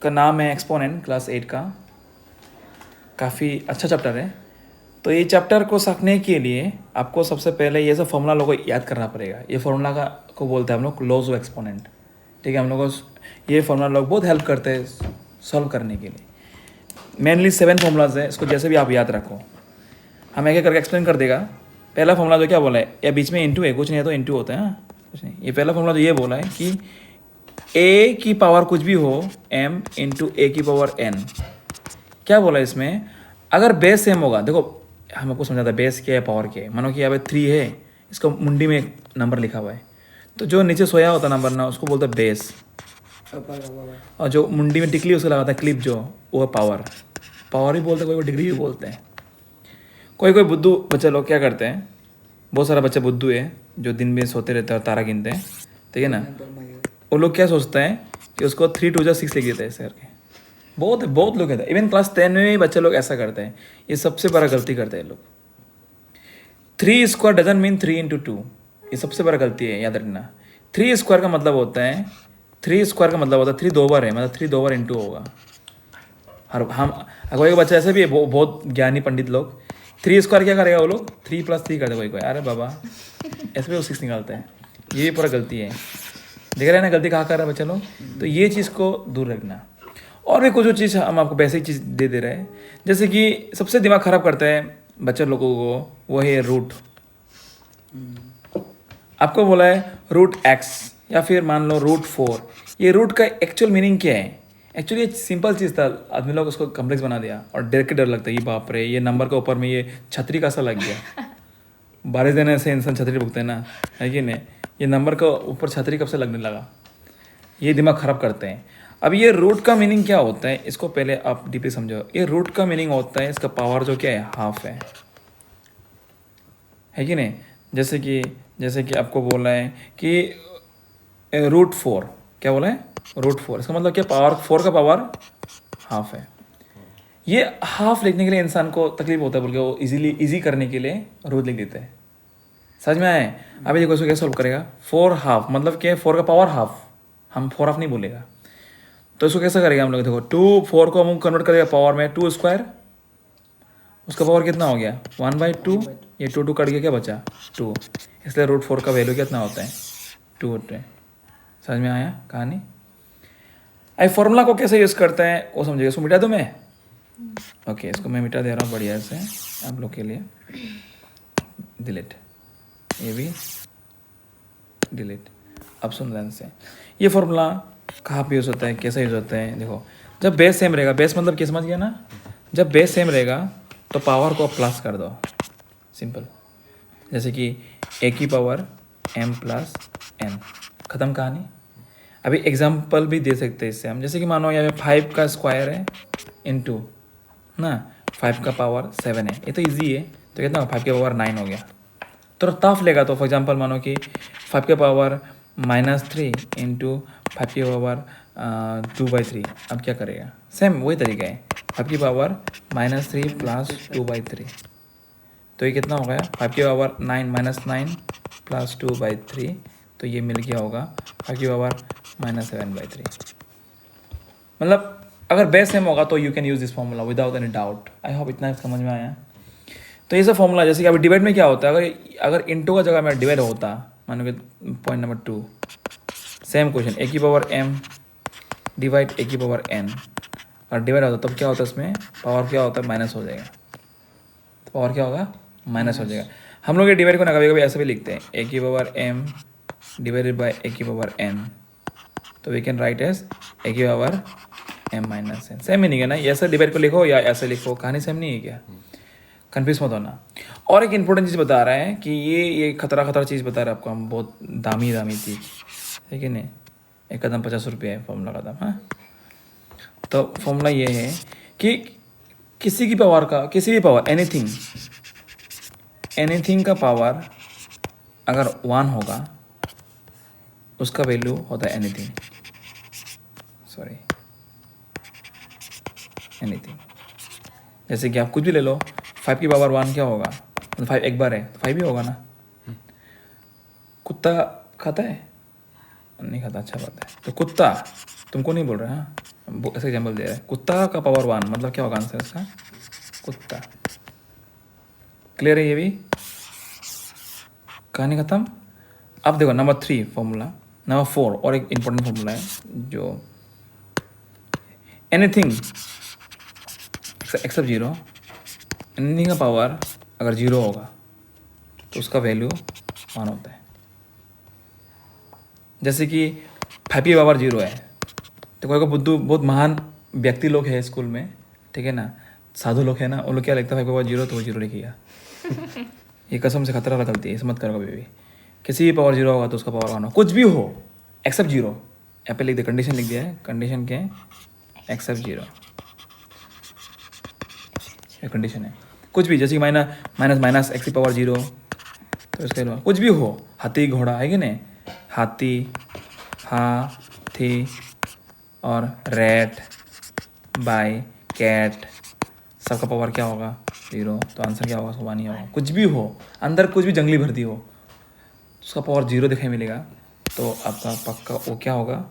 का नाम है एक्सपोनेंट, क्लास 8 का। काफ़ी अच्छा चैप्टर है। तो ये चैप्टर को सीखने के लिए आपको सबसे पहले ये सब फॉर्मूला लोगों को याद करना पड़ेगा। ये फार्मूला का को बोलते हैं हम लोग लॉज ऑफ एक्सपोनेंट। ठीक है, हम लोग को ये फार्मूला लोग बहुत हेल्प करते हैं सॉल्व करने के लिए। मेनली 7 फार्मूलाज है, इसको जैसे भी आप याद रखो। हम एक एक करके एक्सप्लेन कर देगा। पहला फार्मूला जो क्या बोला है, या बीच में इंटू है, कुछ नहीं है तो इंटू होता है, हाँ कुछ नहीं। ये पहला फार्मूला जो ये बोला है कि ए की पावर कुछ भी हो m इंटू ए की पावर n। क्या बोला है इसमें, अगर बेस सेम होगा, देखो हम आपको समझाता है बेस क्या है पावर क्या है। मानो कि यहाँ पे 3 है, इसको मुंडी में एक नंबर लिखा हुआ है, तो जो नीचे सोया होता नंबर ना उसको बोलते हैं बेस, और जो मुंडी में टिकली उसको लगाता है क्लिप जो, वो है पावर। पावर भी बोलते हैं, कोई डिग्री भी बोलते हैं। कोई कोई बुद्धू बच्चे लोग क्या करते हैं, बहुत सारा बच्चे बुद्धू है जो दिन में सोते रहते हैं और तारा गिनते हैं, ठीक है ना। वो लोग क्या सोचते हैं कि उसको 3 2 6 लिख देते हैं ऐसे करके। बहुत लोग कहते हैं, इवन क्लास 10 में भी बच्चे लोग ऐसा करते हैं। ये सबसे बड़ा गलती करते हैं लोग। 3 स्क्वायर डजन मीन 3 इंटू 2, ये सबसे बड़ा गलती है, याद रखना। 3 स्क्वायर का मतलब होता है 3 स्क्वायर का मतलब होता है 3 2 बार है, मतलब 3 2 बार इंटू होगा। हर हम कोई बच्चा ऐसे भी है, बहुत ज्ञानी पंडित लोग 3 स्क्वायर क्या करेगा, वो लोग 3 + 3 करते कोई। अरे बाबा ऐसे भी वो 6 निकालते हैं। ये भी पूरा गलती है। देख रहे हैं ना गलती कहाँ कर रहे हैं बच्चे लोग। तो ये चीज़ को दूर रखना। और भी कुछ चीज़ हम आपको बेसिक चीज़ दे रहे हैं, जैसे कि सबसे दिमाग ख़राब करता है बच्चे लोगों को, वो है रूट। आपको बोला है √x या फिर मान लो √4। ये रूट का एक्चुअल मीनिंग क्या है। एक्चुअली ये सिंपल चीज़ था, आदमी लोग उसको कम्प्लेक्स बना दिया और डर के डर लगता है, ये बाप रे ये नंबर के ऊपर में ये छतरी का सा लग गया। बारिश देने से इंसान छतरी भुगते हैं ना, है कि नहीं। ये नंबर का ऊपर छतरी कब से लगने लगा, ये दिमाग ख़राब करते हैं। अब ये रूट का मीनिंग क्या होता है, इसको पहले आप डीपली समझो। ये रूट का मीनिंग होता है इसका पावर जो क्या है, हाफ है कि नहीं। जैसे कि आपको बोला है कि √4, क्या बोला है √4, इसका मतलब क्या, पावर 4 का पावर हाफ है। ये हाफ लिखने के लिए इंसान को तकलीफ होता है, बोल के वो इजी करने के लिए रूट लिख देते हैं। समझ में आए। अभी देखो इसको कैसे सॉल्व करेगा। 4 हाफ मतलब क्या है, 4 का पावर हाफ, हम 4 हाफ नहीं बोलेगा। तो इसको कैसे करेगा हम लोग, देखो 2 4 को हम कन्वर्ट करेगा पावर में 2 स्क्वायर, उसका पावर कितना हो गया 1/2। ये 2 2 कट गया, क्या बचा 2, इसलिए √4 का वैल्यू कितना होता है 2 होता है। समझ में आया कहानी। आई फॉर्मूला को कैसे यूज़ करते हैं वो समझिएगा। इसको मिटा दूँ मैं, ओके इसको मैं मिटा दे रहा हूँ बढ़िया से आप लोग के लिए। डिलीट, ये भी डिलीट। अब सुन ध्यान से, ये फॉर्मूला कहाँ पे यूज़ होता है, कैसे यूज़ होता है। देखो जब बेस सेम रहेगा, बेस मतलब क्या समझ गया ना, जब बेस सेम रहेगा तो पावर को प्लस कर दो, सिंपल। जैसे कि a की पावर m + n, ख़त्म कहानी। अभी एग्जाम्पल भी दे सकते हैं इससे हम, जैसे कि मानो यहाँ पे 5 का स्क्वायर है इंटू ना 5 का पावर 7 है, ये तो इजी है। तो कितना 5 के पावर 9 हो गया। तो टफ लेगा तो फॉर एग्जांपल मानो कि 5 के पावर -3 इंटू 5 के पावर 2/3। अब क्या करेगा, सेम वही तरीका है, 5 की पावर -3 + 2/3। तो ये कितना हो गया 5 की पावर 9 -9 + 2/3, तो ये मिल गया होगा 5 की पावर -7/3। मतलब अगर बेस सेम होगा तो you can use this formula without any doubt. I hope इतना समझ में आया। तो ये सब फॉर्मूला, जैसे कि अभी डिवाइड में क्या होता है, अगर इंटू का जगह में डिवाइड होता, मानो कि point number 2 same question, a की पावर m डिवाइड a की पावर n, और डिवाइड होता तब क्या होता है, इसमें पावर क्या होता है माइनस हो जाएगा। तो पावर क्या होगा माइनस हो जाएगा। हम लोग ये डिवाइड को ना कभी कभी ऐसे भी लिखते हैं, a की power m divided by a की पावर n, तो we can write as a की power m - n। Same meaning है ना, ऐसे डिवाइड को लिखो या ऐसे लिखो, कहानी सेम नहीं है क्या, कन्फ्यूज मत होना। और एक इंपॉर्टेंट चीज़ बता रहा है कि ये खतरा चीज़ बता रहा है आपको हम, बहुत दामी चीज़ है कि नहीं। एक कदम 50 रुपये है फॉर्मूला का दाम। हाँ, तो फॉर्मूला ये है कि किसी भी पावर एनीथिंग का पावर अगर 1 होगा उसका वैल्यू होता है एनीथिंग। जैसे कि आप कुछ भी ले लो, 5 की पावर 1 क्या होगा, 5 एक बार है तो 5 ही होगा ना। कुत्ता खाता है नहीं खाता, अच्छा बात है। तो कुत्ता तुमको नहीं बोल रहे, हाँ ऐसा एग्जाम्पल दे रहा है, कुत्ता का पावर 1 मतलब क्या होगा आंसर इसका, कुत्ता। क्लियर है ये भी, कहानी खत्म। अब देखो नंबर 3 फॉर्मूला, नंबर 4 और एक इंपॉर्टेंट फॉर्मूला है जो एनीथिंग एक्सेप्ट जीरो, एनीथिंग का पावर अगर जीरो होगा तो उसका वैल्यू 1 होता है। जैसे कि 5 की पावर 0 है, तो कोई को बुद्धू बहुत महान व्यक्ति लोग हैं स्कूल में, ठीक है ना, साधु लोग हैं ना, उन लोग क्या लिखता है 5 की पावर 0 तो वो 0 लिखिएगा। ये कसम से खतरा वाला गलती है, इसे मत करो कभी भी। किसी भी पावर 0 होगा तो उसका पावर 1 हो, कुछ भी हो एक्सेप्ट जीरो। यहाँ पे लिख दिया, कंडीशन लिख दिया है, कंडीशन के एक्सेप्ट जीरो, ये कंडीशन है। कुछ भी जैसे कि माइनस एक्स की पावर 0, तो इसके अलावा कुछ भी हो, हाथी घोड़ा है कि नहीं, हाथी हाथी और रैट बाय कैट, सबका पावर क्या होगा 0, तो आंसर क्या होगा, उसको 1 ही होगा। कुछ भी हो अंदर, कुछ भी जंगली भर्ती हो, उसका पावर 0 दिखाई मिलेगा, तो आपका पक्का वो क्या होगा,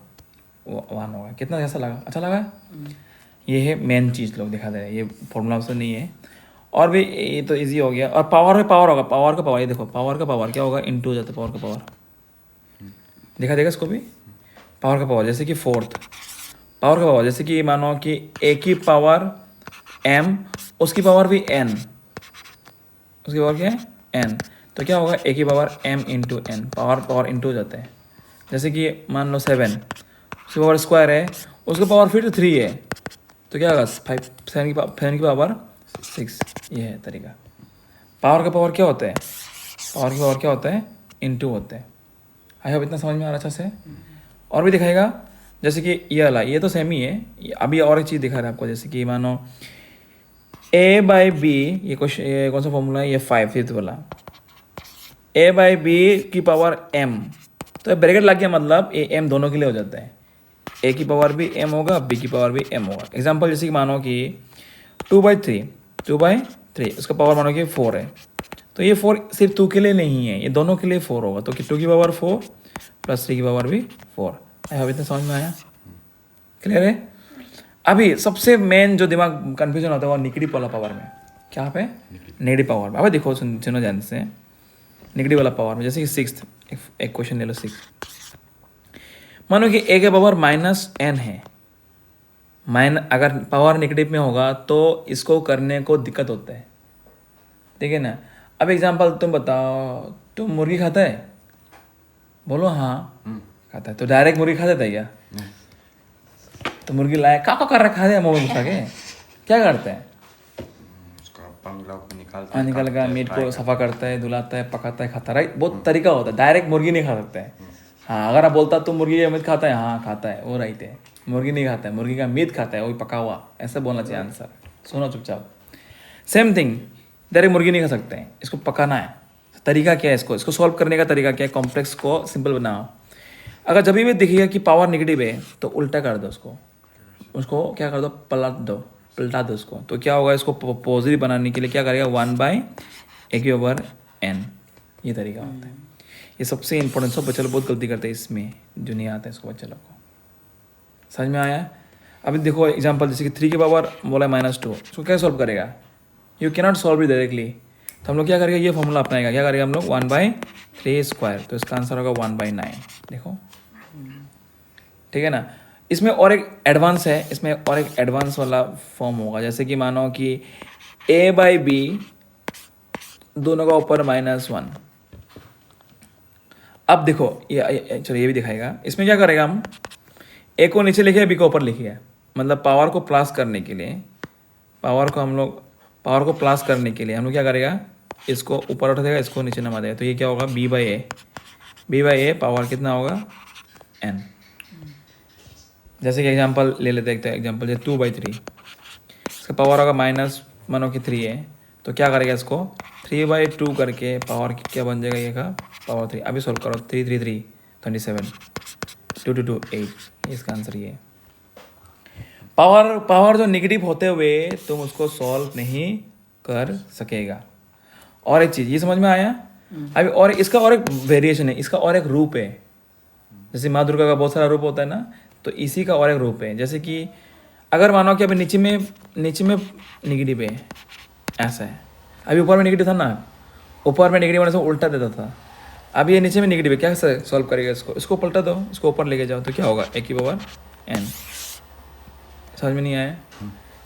वो 1 होगा। कितना कैसा लगा, अच्छा लगा। ये है मेन चीज़ लोग दिखा दे रहे हैं, ये फॉर्मूला से नहीं है। और भी ये तो इजी हो गया। और पावर में पावर होगा, पावर का पावर, ये देखो पावर का पावर क्या होगा, इनटू हो जाता है पावर का पावर, दिखा देगा इसको भी। पावर का पावर जैसे कि 4th, पावर का पावर जैसे कि मानो कि a की पावर m, उसकी पावर भी n, उसकी पावर क्या है n, तो क्या होगा a की power m into n, power into हो जाता है। जैसे कि मान लो 7, उसकी पावर स्क्वायर है, उसका पावर फिर 3 है, तो क्या होगा 7 की पावर 6, ये है तरीका। पावर का पावर क्या होता है, पावर का पावर क्या होता है, इंटू होता है। आई होप इतना समझ में आ रहा अच्छा से। और भी दिखाएगा, जैसे कि ये वाला, ये तो सेम ही है। अभी और एक चीज़ दिखा रहा है आपको, जैसे कि मानो a/b, ये क्वेश्चन, ये कौन सा फॉर्मूला है, ये 5th वाला, a/b की पावर m, तो ब्रैकेट लग गया, मतलब a m दोनों के लिए हो जाता है। a की पावर भी m होगा, b की पावर भी m होगा। एग्जाम्पल जैसे कि मानो कि 2/3, उसका पावर मानो कि 4 है, तो ये 4 सिर्फ 2 के लिए नहीं है, ये दोनों के लिए 4 होगा, तो 2 की पावर 4 प्लस 3 की पावर भी 4। अभी इतना समझ में आया, क्लियर है। अभी सबसे मेन जो दिमाग कन्फ्यूजन होता है वो नेगेटिव वाला पावर में, क्या पे नेगेटिव पावर में। अभी देखो सुनो ध्यान से, नेगेटिव वाला पावर में जैसे कि 6th, एक क्वेश्चन ले लो 6, मानो कि a के पावर -n है, अगर पावर नेगेटिव में होगा तो इसको करने को दिक्कत होता है, ठीक है ना। अब एग्जांपल तुम बताओ, तुम मुर्गी खाता है, बोलो हाँ खाता है, तो डायरेक्ट मुर्गी खा देता है क्या, तो मुर्गी लाए का कर रखा है मुंह में घुसा के, क्या करता है, उसका पंगला को निकालता निकाल का मीट को सफा करता है, धुलाता है, पकाता है, खाता है, राइट। बहुत तरीका होता है, डायरेक्ट मुर्गी नहीं खा सकता है। हाँ अगर आप बोलता तुम मुर्गी का मीट खाता है, हाँ खाता है, वो राइट है, मुर्गी नहीं खाता है, मुर्गी का मीट खाता है, वही पका हुआ, ऐसा बोलना चाहिए आंसर। सुनो चुपचाप, सेम थिंग, डायरेक्ट मुर्गी नहीं खा सकते हैं, इसको पकाना है। तरीका क्या है, इसको सॉल्व करने का तरीका क्या है, कॉम्प्लेक्स को सिंपल बनाओ। अगर जब भी देखिएगा कि पावर नेगेटिव है तो उल्टा कर दो उसको क्या कर दो, पलटा दो उसको, तो क्या होगा, इसको पॉजिटिव बनाने के लिए क्या करेगा, 1/a/n, ये तरीका होता है। ये सबसे इंपॉर्टेंट, सब बच्चे लोग बहुत गलती करते हैं इसमें, जो नहीं आता है इसको बच्चे लोग को। समझ में आया। अभी देखो एग्जांपल, जैसे कि 3 की पावर बोला -2, उसको क्या सॉल्व करेगा, you cannot solve it directly, तो हम लोग क्या करेंगे, ये फॉर्मूला अपनाएगा, क्या करेगा हम लोग 1/3², तो इसका आंसर होगा 1/9। देखो ठीक है ना। इसमें और एक एडवांस है, इसमें और एक एडवांस वाला फॉर्म होगा, जैसे कि मानो कि a/b दोनों का ऊपर -1। अब देखो चलो ये भी दिखाएगा, इसमें क्या करेगा, हम a को नीचे लिखे, b को ऊपर लिखे, मतलब पावर को प्लस करने के लिए, पावर को प्लस करने के लिए हम लोग क्या करेगा, इसको ऊपर उठा देगा, इसको नीचे नमा देगा, तो ये क्या होगा, b/a पावर कितना होगा n। जैसे कि एग्जांपल ले लेते हैं, एग्जांपल जैसे 2/3, इसका पावर होगा मानो कि 3 है, तो क्या करेगा, इसको 3/2 करके पावर क्या बन जाएगा, ये का पावर 3। अभी सॉल्व करो, 3 3 3 27, 2 2 2 8, इसका आंसर ये है। पावर जो नेगेटिव होते हुए तुम उसको सॉल्व नहीं कर सकेगा। और एक चीज़ ये समझ में आया। अभी और इसका और एक वेरिएशन है, इसका और एक रूप है, जैसे माँ दुर्गा का बहुत सारा रूप होता है ना, तो इसी का और एक रूप है। जैसे कि अगर मानो कि अभी नीचे में नेगेटिव है, ऐसा है, अभी ऊपर में नेगेटिव था ना, ऊपर में नेगेटिव होने से उल्टा देता था, अब ये नीचे में नेगेटिव है, क्या सॉल्व करेगा इसको पलटा दो, इसको ऊपर लेके जाओ तो क्या होगा, ए की पावर n। समझ में नहीं आया?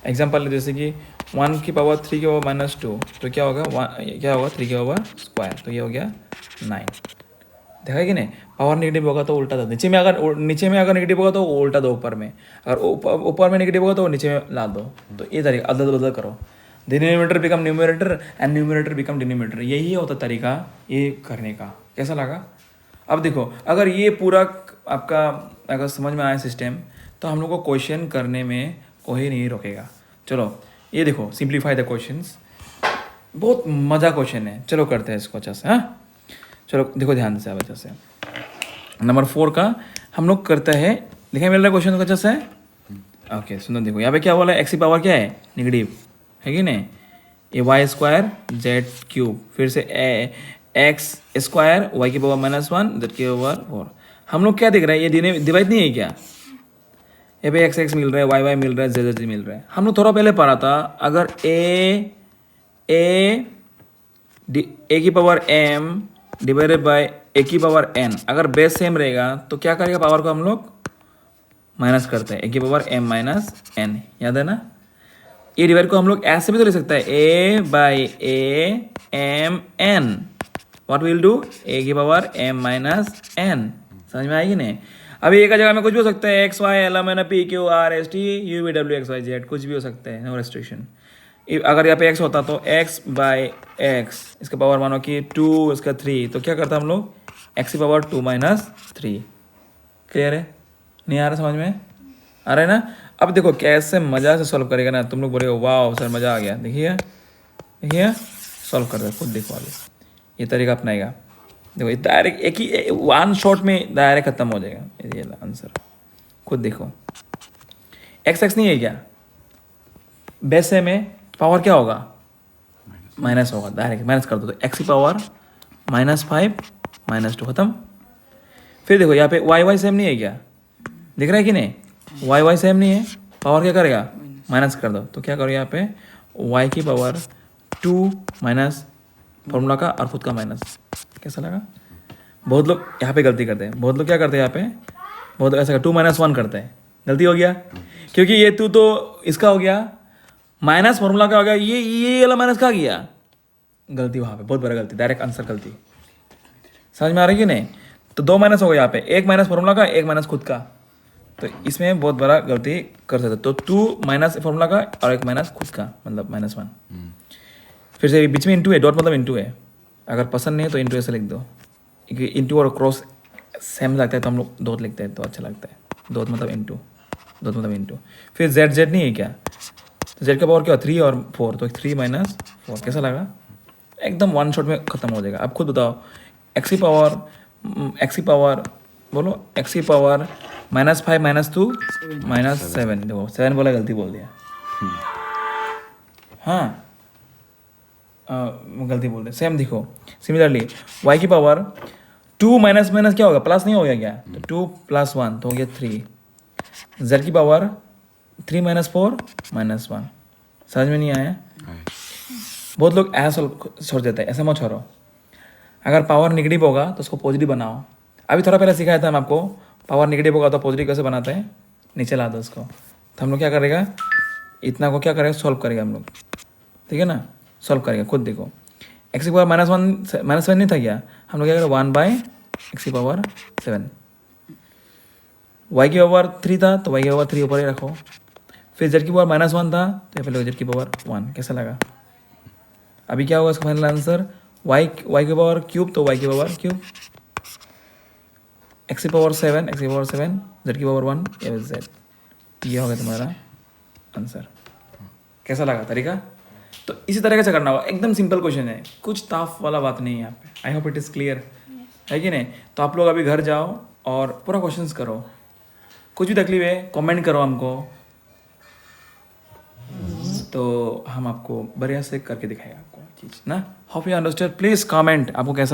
एग्जाम्पल जैसे कि 1 की पावर 3 की पावर -2 तो क्या होगा, क्या होगा 3 की पावर स्क्वायर, तो ये हो गया 9। देखा कि नहीं, पावर नेगेटिव होगा तो उल्टा दो, नीचे में अगर नेगेटिव होगा तो उल्टा दो ऊपर में, अगर ऊपर में नेगेटिव होगा तो नीचे में ला दो। तो ये तरीका अदल बदल करो, denominator become numerator and numerator become denominator, यही होता तरीका ये करने का। कैसा लगा? अब देखो, अगर ये पूरा आपका अगर समझ में आया सिस्टम, तो हम लोग को क्वेश्चन करने में कोई नहीं रोकेगा। चलो ये देखो, सिंप्लीफाई द क्वेश्चंस, बहुत मज़ा क्वेश्चन है, चलो करते हैं इसको अच्छा से। हाँ चलो देखो ध्यान से, अब अच्छा से नंबर 4 का हम लोग करते हैं, देखिए मिल रहा है क्वेश्चन को अच्छा से। ओके सुनो, देखो यहाँ पे क्या बोला है, एक्स की पावर क्या है, नेगेटिव है कि नहीं, ये वाई स्क्वायर जेड क्यूब, फिर से एक्स स्क्वायर वाई की पावर -1 जेड की पावर 4। हम लोग क्या देख रहे हैं, ये डिवाइड नहीं है क्या, ये पे एक्स एक्स मिल रहा है, वाई वाई मिल रहा है, जेड जेड मिल रहा है। हम लोग थोड़ा पहले पढ़ा था, अगर ए की पावर m डिवाइडेड बाय ए की पावर n, अगर बेस सेम रहेगा तो क्या करेगा, पावर को हम लोग माइनस करते हैं, ए की पावर m माइनस n, याद है ना। ये डिवाइड को हम लोग ऐसे भी तो लिख सकते हैं, a by a m n, what will do, a की पावर m माइनस n। समझ में आएगी नहीं? अभी एक जगह में कुछ भी हो सकता है, X Y L M N P Q R S T U V W X Y Z, कुछ भी हो सकता है, नो रेस्ट्रिक्शन। अगर यहाँ पे x होता तो x बाई एक्स, इसका पावर मानो कि 2, इसका 3, तो क्या करता हम लोग, x की पावर 2 माइनस 3। क्लियर है? नहीं आ रहा समझ में? आ रहा है ना? अब देखो कैसे मज़ा से सॉल्व करेगा ना, तुम लोग बोलेगा वाह सर मज़ा आ गया। देखिए सॉल्व कर दो, खुद देखो अभी ये तरीका अपनाएगा। देखो ये डायरेक्ट एक ही वन शॉट में डायरेक्ट खत्म हो जाएगा, ये आंसर खुद देखो। एक्स नहीं है क्या, बेस है में पावर क्या होगा, माइनस होगा, डायरेक्ट माइनस कर दो, तो एक्स की पावर -5 -2 खत्म। फिर देखो यहाँ पे वाई वाई सेम नहीं है क्या, दिख रहा है कि नहीं, वाई वाई सेम नहीं है, पावर क्या करेगा, माइनस कर दो, तो क्या करो यहाँ पे वाई की पावर 2 माइनस फॉर्मूला का और खुद का माइनस। कैसा लगा? बहुत लोग यहाँ पे गलती करते हैं, बहुत लोग क्या करते हैं यहाँ पे, बहुत लोग ऐसा 2 - 1 करते हैं, गलती हो गया, क्योंकि ये 2 तो इसका हो गया, माइनस फॉर्मूला का हो गया, ये वाला माइनस का गया, गलती वहाँ पे, बहुत बड़ा गलती, डायरेक्ट आंसर गलती। समझ में आ रही है कि नहीं? तो 2 माइनस हो गया यहाँ पे, एक माइनस फॉर्मूला का, एक माइनस खुद का, तो इसमें बहुत बड़ा गलती कर सकते। तो 2 माइनस फॉर्मूला का और एक माइनस खुद का, मतलब -1। फिर से बीच में इंटू है, डॉट मतलब इंटू है, अगर पसंद नहीं है तो इंटू ऐसे लिख दो, क्योंकि इंटू और क्रॉस सेम लगता है तो हम लोग डॉट लिखते हैं तो अच्छा लगता है, डॉट मतलब इंटू। फिर जेड नहीं है क्या, तो जेड का पावर क्या, 3 और 4, तो 3 - 4। कैसा लगा? एकदम वन शॉट में खत्म हो जाएगा। अब खुद बताओ, एक्स की पावर बोलो, एक्स की पावर -5 -2 -7, देखो 7 बोला, गलती बोल दिया, हाँ गलती बोल दिया, सेम देखो। सिमिलरली वाई की पावर 2 माइनस क्या होगा, प्लस नहीं हो गया क्या, तो 2 + 1 तो हो गया 3। जेड की पावर 3 - 4 -1। समझ में नहीं आया? बहुत लोग ऐसा छोड़ देते हैं, ऐसा मत छोड़ो। अगर पावर नेगेटिव होगा तो उसको पॉजिटिव बनाओ। अभी थोड़ा पहले सिखाया था हम आपको, पावर नेगेटिव होगा तो पॉजिटिव कैसे बनाते हैं, नीचे ला दो उसको। तो हम लोग क्या करेगा, इतना को क्या करेगा, सॉल्व करेगा हम लोग, ठीक है ना, सॉल्व करेगा, खुद देखो। एक्स की पावर -7 नहीं था क्या, हम लोग क्या करें, 1/x की पावर 7। वाई की पावर 3 था तो वाई की पावर 3 ऊपर ही रखो। फिर जेड की पावर -1 था तो पहले जेड की पावर 1। कैसा लगा? अभी क्या होगा इसका फाइनल आंसर, वाई की पावर क्यूब तो वाई की पावर क्यूब, एक्स की पावर 7 जेड की पावर 1 जेड, ये होगा तुम्हारा आंसर। कैसा लगा तरीका? तो इसी तरीके से करना होगा, एकदम सिंपल क्वेश्चन है, कुछ टफ वाला बात नहीं है यहाँ पे। I hope it is clear है कि नहीं? तो आप लोग अभी घर जाओ और पूरा क्वेश्चंस करो, कुछ भी तकलीफ है कमेंट करो हमको, तो हम आपको बढ़िया से करके दिखाएगा आपको चीज़ ना। Hope you understand, please comment आपको कैसा लगा।